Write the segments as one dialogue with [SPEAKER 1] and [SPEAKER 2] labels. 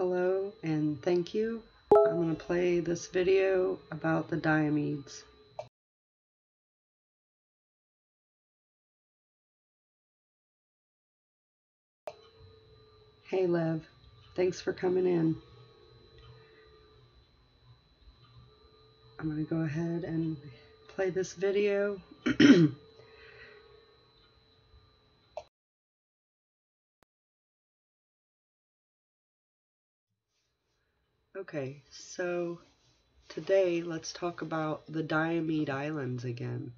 [SPEAKER 1] Hello and thank you. I'm going to play this video about the Diomedes. Hey Lev, thanks for coming in. I'm going to go ahead and play this video. Okay, so today let's talk about the Diomede Islands again.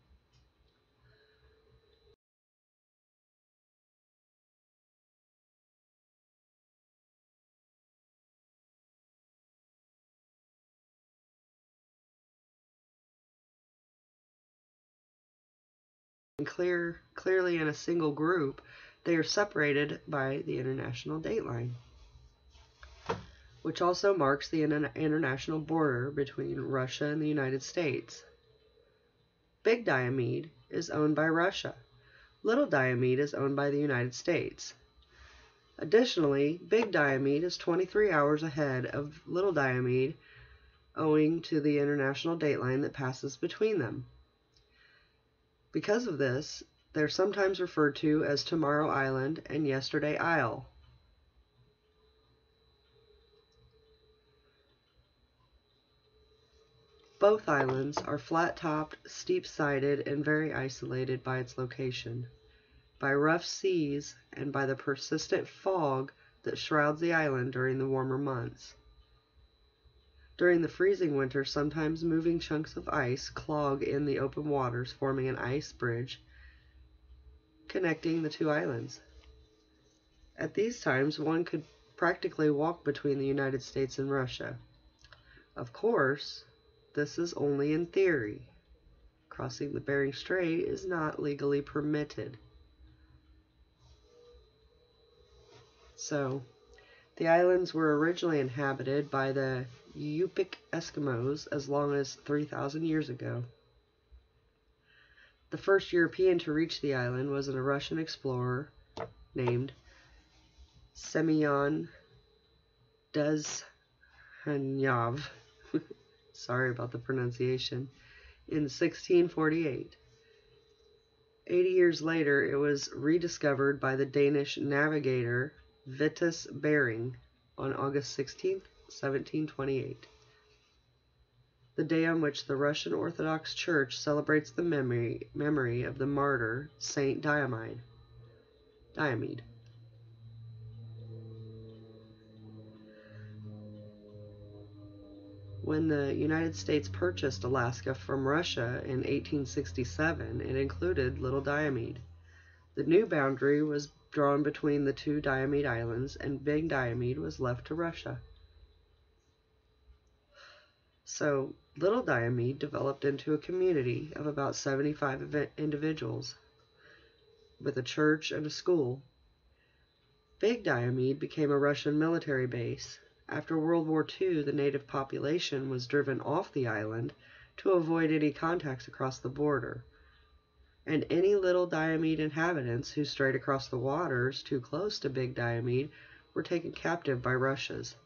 [SPEAKER 1] Clearly in a single group, they are separated by the international dateline, which also marks the international border between Russia and the United States. Big Diomede is owned by Russia. Little Diomede is owned by the United States. Additionally, Big Diomede is 23 hours ahead of Little Diomede owing to the international dateline that passes between them. Because of this, they're sometimes referred to as Tomorrow Island and Yesterday Isle. Both islands are flat-topped, steep-sided, and very isolated by its location, by rough seas, and by the persistent fog that shrouds the island during the warmer months. During the freezing winter, sometimes moving chunks of ice clog in the open waters, forming an ice bridge connecting the two islands. At these times, one could practically walk between the United States and Russia. Of course, this is only in theory. Crossing the Bering Strait is not legally permitted. So, the islands were originally inhabited by the Yupik Eskimos as long as 3,000 years ago. The first European to reach the island was a Russian explorer named Semyon Dezhnev. Sorry about the pronunciation. In 1648. 80 years later, it was rediscovered by the Danish navigator Vitus Bering on August 16, 1728. The day on which the Russian Orthodox Church celebrates the memory of the martyr Saint Diomede. When the United States purchased Alaska from Russia in 1867, it included Little Diomede. The new boundary was drawn between the two Diomede Islands, and Big Diomede was left to Russia. So, Little Diomede developed into a community of about 75 individuals, with a church and a school. Big Diomede became a Russian military base. After World War II, the native population was driven off the island to avoid any contacts across the border, and any Little Diomede inhabitants who strayed across the waters too close to Big Diomede were taken captive by Russians.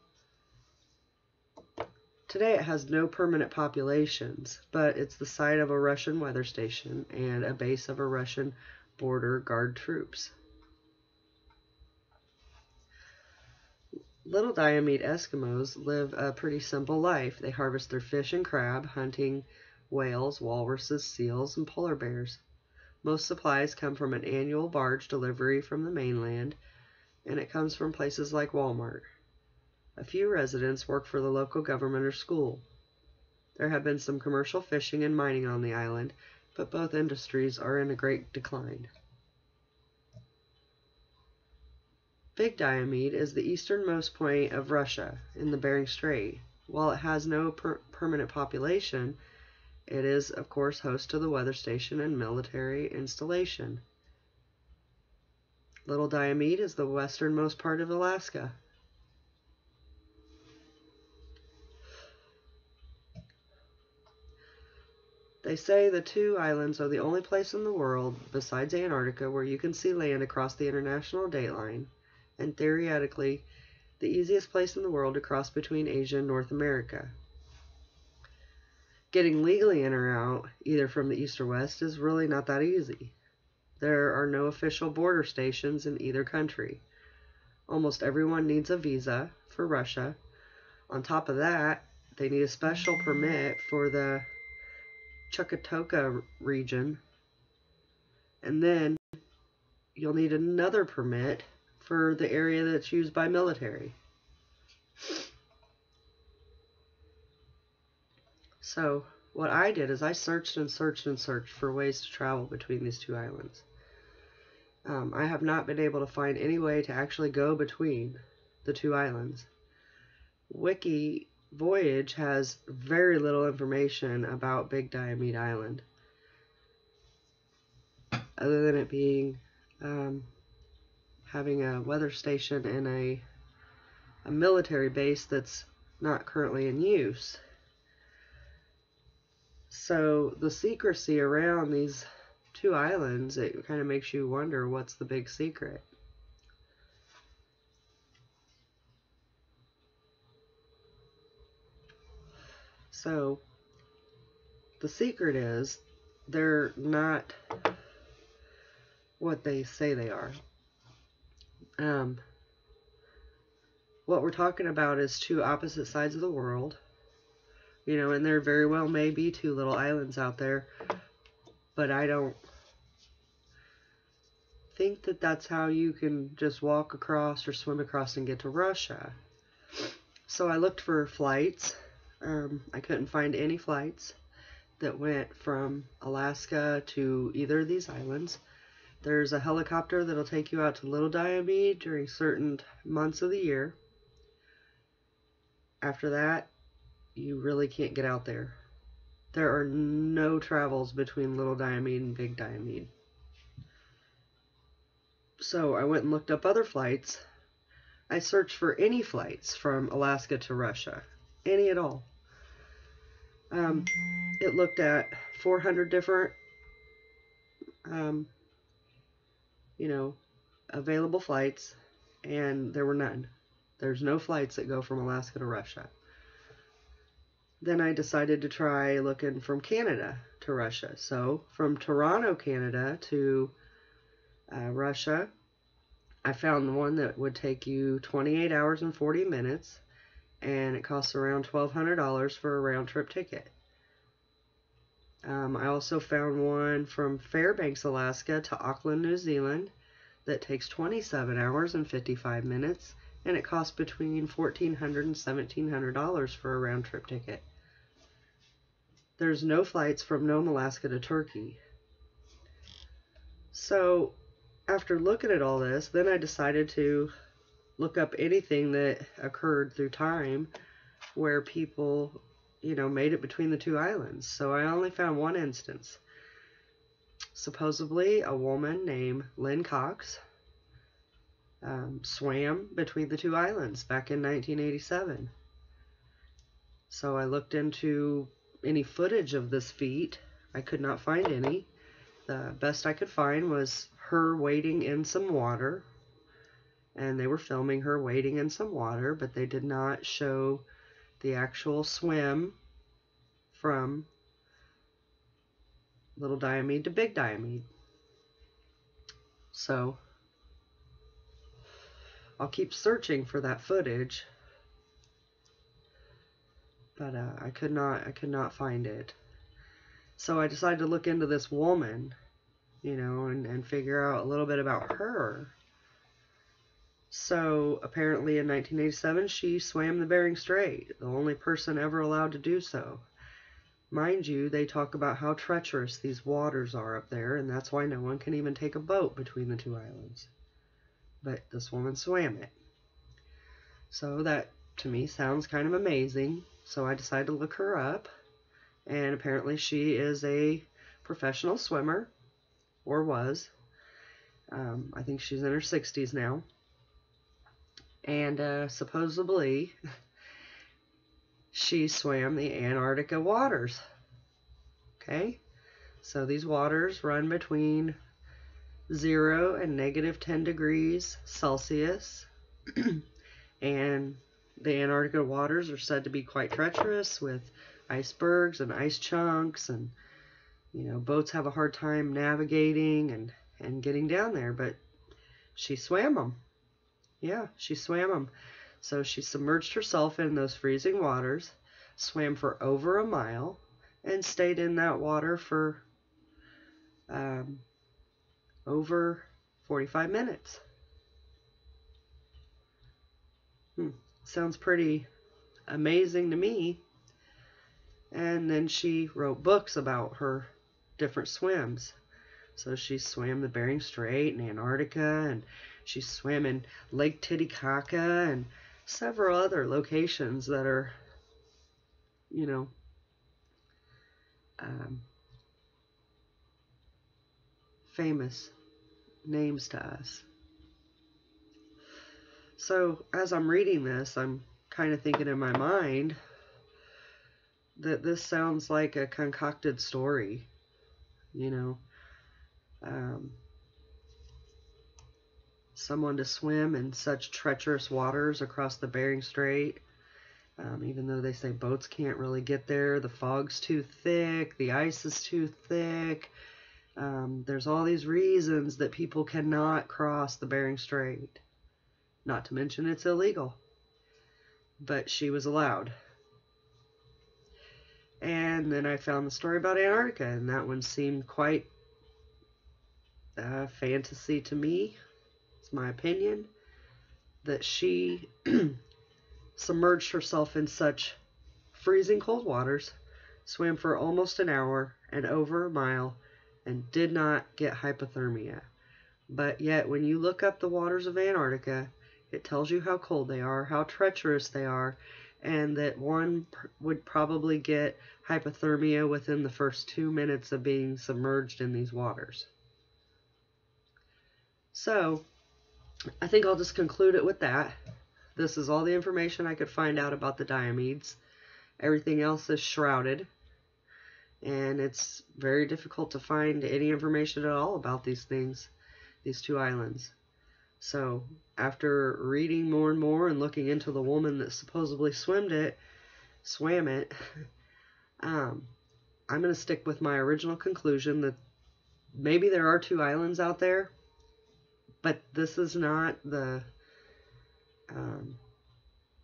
[SPEAKER 1] Today it has no permanent populations, but it's the site of a Russian weather station and a base of a Russian border guard troops. Little Diomede Eskimos live a pretty simple life. They harvest their fish and crab, hunting whales, walruses, seals, and polar bears. Most supplies come from an annual barge delivery from the mainland, and it comes from places like Walmart. A few residents work for the local government or school. There have been some commercial fishing and mining on the island, but both industries are in a great decline. Big Diomede is the easternmost point of Russia in the Bering Strait. While it has no permanent population, it is, of course, host to the weather station and military installation. Little Diomede is the westernmost part of Alaska. They say the two islands are the only place in the world, besides Antarctica, where you can see land across the international dateline, and theoretically, the easiest place in the world to cross between Asia and North America. Getting legally in or out, either from the east or west, is really not that easy. There are no official border stations in either country. Almost everyone needs a visa for Russia. On top of that, they need a special permit for the Chukotka region, and then you'll need another permit for the area that's used by military. So what I did is I searched and searched and searched for ways to travel between these two islands. I have not been able to find any way to actually go between the two islands. Wiki Voyage has very little information about Big Diomede Island, other than it being having a weather station and a military base that's not currently in use. So the secrecy around these two islands, it kind of makes you wonder what's the big secret. So the secret is they're not what they say they are. What we're talking about is two opposite sides of the world, and there very well may be two little islands out there, but I don't think that that's how you can just walk across or swim across and get to Russia. So I looked for flights. I couldn't find any flights that went from Alaska to either of these islands. There's a helicopter that'll take you out to Little Diomede during certain months of the year. After that, you really can't get out there. There are no travels between Little Diomede and Big Diomede. So I went and looked up other flights. I searched for any flights from Alaska to Russia. Any at all. It looked at 400 different, available flights, and there were none. There's no flights that go from Alaska to Russia. Then I decided to try looking from Canada to Russia. So from Toronto, Canada to Russia, I found one that would take you 28 hours and 40 minutes, and it costs around $1,200 for a round-trip ticket. I also found one from Fairbanks, Alaska to Auckland, New Zealand that takes 27 hours and 55 minutes, and it costs between $1,400 and $1,700 for a round-trip ticket. There's no flights from Nome, Alaska to Turkey. So after looking at all this, then I decided to look up anything that occurred through time where people, made it between the two islands. So I only found one instance. Supposedly, a woman named Lynn Cox swam between the two islands back in 1987. So I looked into any footage of this feat. I could not find any. The best I could find was her wading in some water, and they were filming her wading in some water, but they did not show the actual swim from Little Diomede to Big Diomede. So I'll keep searching for that footage, but I could not find it. So I decided to look into this woman, and figure out a little bit about her. So apparently in 1987 she swam the Bering Strait, the only person ever allowed to do so. Mind you, they talk about how treacherous these waters are up there, and that's why no one can even take a boat between the two islands. But this woman swam it. So that, to me, sounds kind of amazing. So I decided to look her up, and apparently she is a professional swimmer, or was. I think she's in her 60s now. And supposedly she swam the Antarctica waters. Okay? So these waters run between 0 and -10 degrees Celsius. And the Antarctica waters are said to be quite treacherous with icebergs and ice chunks, and boats have a hard time navigating and getting down there. But she swam them. Yeah, she swam them. So she submerged herself in those freezing waters, swam for over a mile, and stayed in that water for over 45 minutes. Sounds pretty amazing to me. And then she wrote books about her different swims. So she swam the Bering Strait in Antarctica, and she swam in Lake Titicaca and several other locations that are, um, famous names to us. So as I'm reading this, I'm kind of thinking in my mind that this sounds like a concocted story, someone to swim in such treacherous waters across the Bering Strait, even though they say boats can't really get there, the fog's too thick, the ice is too thick. There's all these reasons that people cannot cross the Bering Strait. Not to mention it's illegal. But she was allowed. And then I found the story about Antarctica, and that one seemed quite fantasy to me. It's my opinion that she submerged herself in such freezing cold waters, swam for almost an hour and over a mile, and did not get hypothermia. But yet, when you look up the waters of Antarctica, it tells you how cold they are, how treacherous they are, and that one would probably get hypothermia within the first 2 minutes of being submerged in these waters. So, I think I'll just conclude it with that. This is all the information I could find out about the Diomedes. Everything else is shrouded, and it's very difficult to find any information at all about these things, these two islands. So after reading more and more and looking into the woman that supposedly swam it, I'm going to stick with my original conclusion that maybe there are two islands out there, but this is not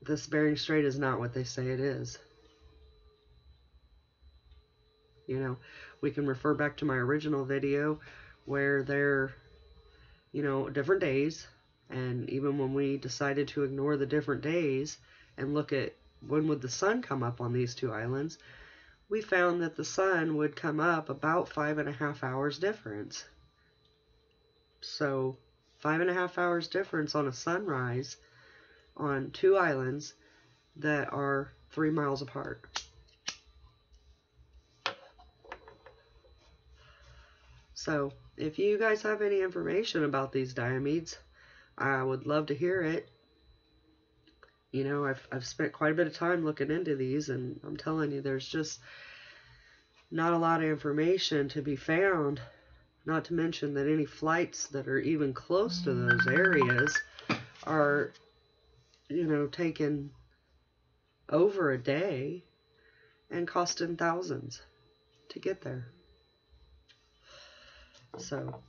[SPEAKER 1] this Bering Strait is not what they say it is. We can refer back to my original video where they're, different days. And even when we decided to ignore the different days and look at when would the sun come up on these two islands, we found that the sun would come up about 5.5 hours difference. So 5.5 hours difference on a sunrise on two islands that are 3 miles apart. So if you guys have any information about these Diomedes, I would love to hear it. I've spent quite a bit of time looking into these, and I'm telling you, there's just not a lot of information to be found. Not to mention that any flights that are even close to those areas are, taking over a day and costing thousands to get there. So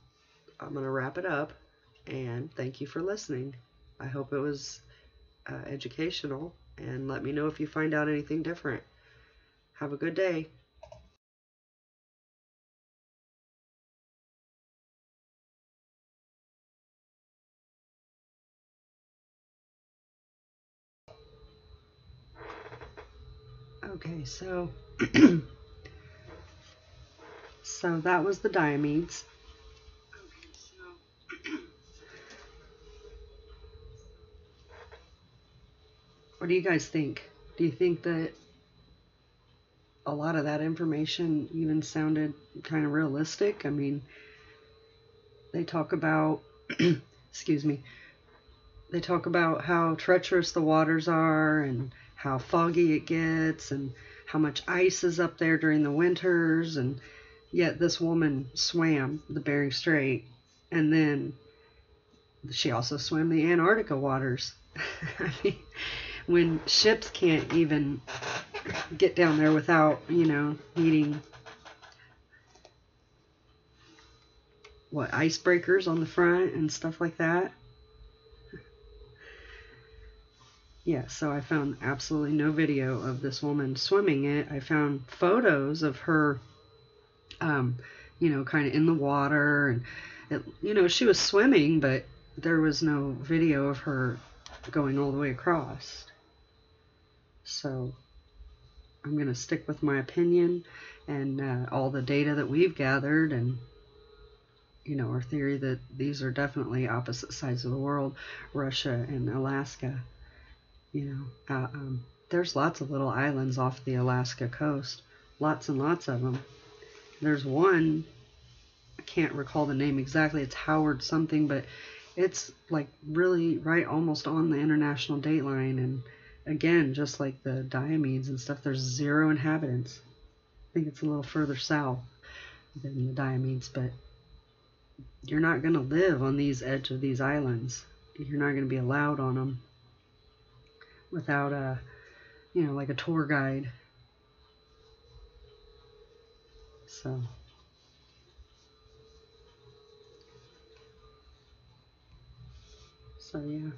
[SPEAKER 1] I'm going to wrap it up, and thank you for listening. I hope it was educational, and let me know if you find out anything different. Have a good day. Okay, so so that was the Diomedes. What do you guys think? Do you think that a lot of that information even sounded kind of realistic? I mean, they talk about, excuse me, they talk about how treacherous the waters are and how foggy it gets and how much ice is up there during the winters, and yet this woman swam the Bering Strait, and then she also swam the Antarctica waters, I mean, when ships can't even get down there without, needing, icebreakers on the front and stuff like that. Yeah, so I found absolutely no video of this woman swimming it. I found photos of her, kind of in the water, and, she was swimming, but there was no video of her going all the way across. So I'm going to stick with my opinion and all the data that we've gathered, and our theory that these are definitely opposite sides of the world, Russia and Alaska. There's lots of little islands off the Alaska coast, lots and lots of them. There's one, I can't recall the name exactly, it's Howard something, but it's like really right almost on the international date line. And again, just like the Diomedes and stuff, there's 0 inhabitants. I think it's a little further south than the Diomedes, but you're not going to live on these edge of these islands. You're not going to be allowed on them without a, like a tour guide. So yeah.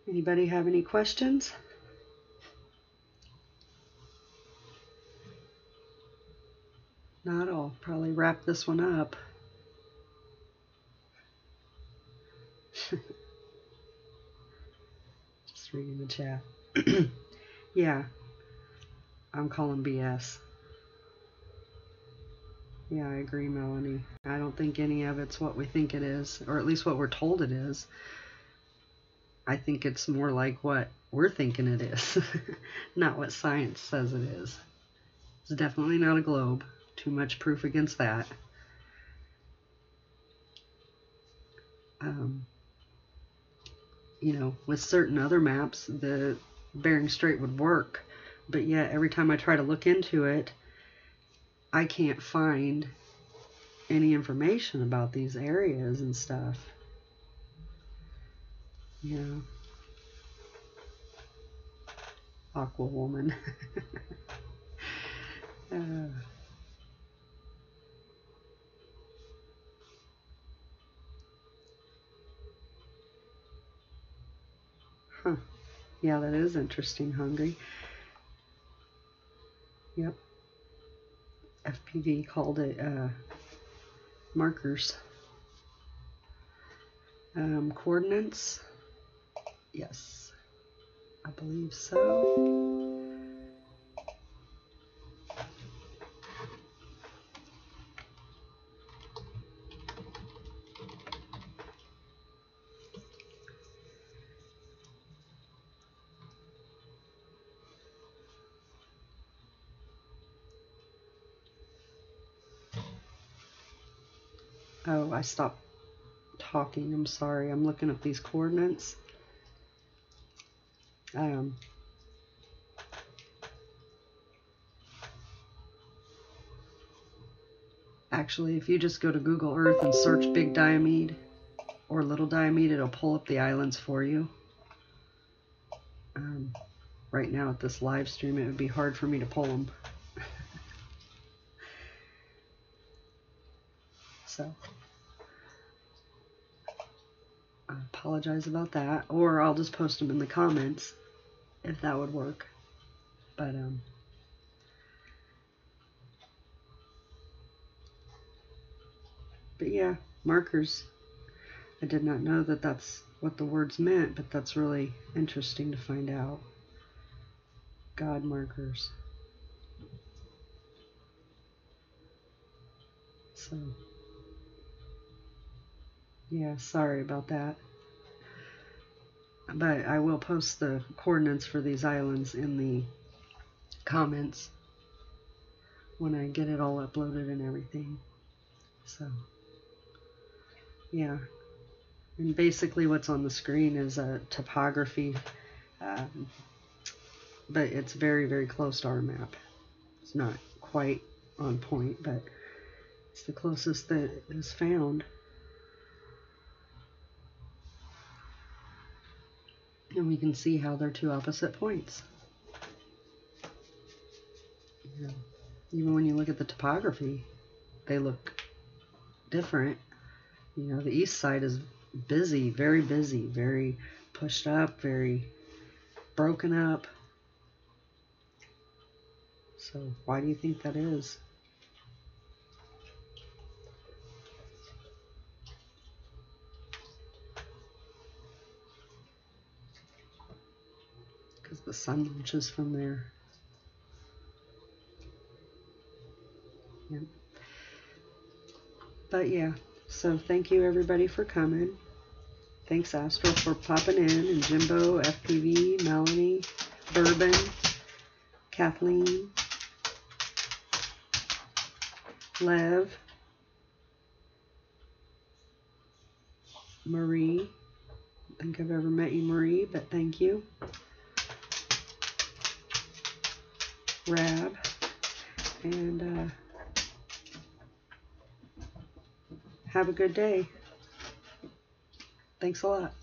[SPEAKER 1] Anybody have any questions? Not. I'll probably wrap this one up. Just reading the chat. Yeah, I'm calling BS. Yeah, I agree, Melanie. I don't think any of it's what we think it is, or at least what we're told it is. I think it's more like what we're thinking it is, not what science says it is. It's definitely not a globe. Too much proof against that. With certain other maps, the Bering Strait would work, but yet every time I try to look into it, I can't find any information about these areas and stuff. Aqua woman. Huh. Yeah, that is interesting, Hungry. Yep. FPV called it markers. Coordinates? Yes, I believe so. Oh, I stopped talking. I'm sorry. I'm looking up these coordinates. Actually, if you just go to Google Earth and search Big Diomede or Little Diomede, it'll pull up the islands for you. Right now at this live stream, it would be hard for me to pull them. So I apologize about that, or I'll just post them in the comments if that would work. But yeah, markers. I did not know that that's what the words meant, but that's really interesting to find out. God markers. So yeah, sorry about that. But I will post the coordinates for these islands in the comments when I get it all uploaded and everything. So yeah, and basically what's on the screen is a topography, but it's very, very close to our map. It's not quite on point, but it's the closest that is found. And we can see how they're two opposite points. You know, even when you look at the topography, they look different. You know, the east side is busy, very pushed up, very broken up. So why do you think that is? Because the sun launches from there. Yep. But yeah, so thank you everybody for coming. Thanks Astro for popping in, and Jimbo, FPV, Melanie, Bourbon, Kathleen, Lev, Marie. I don't think I've ever met you, Marie, but thank you. Rab, and have a good day. Thanks a lot.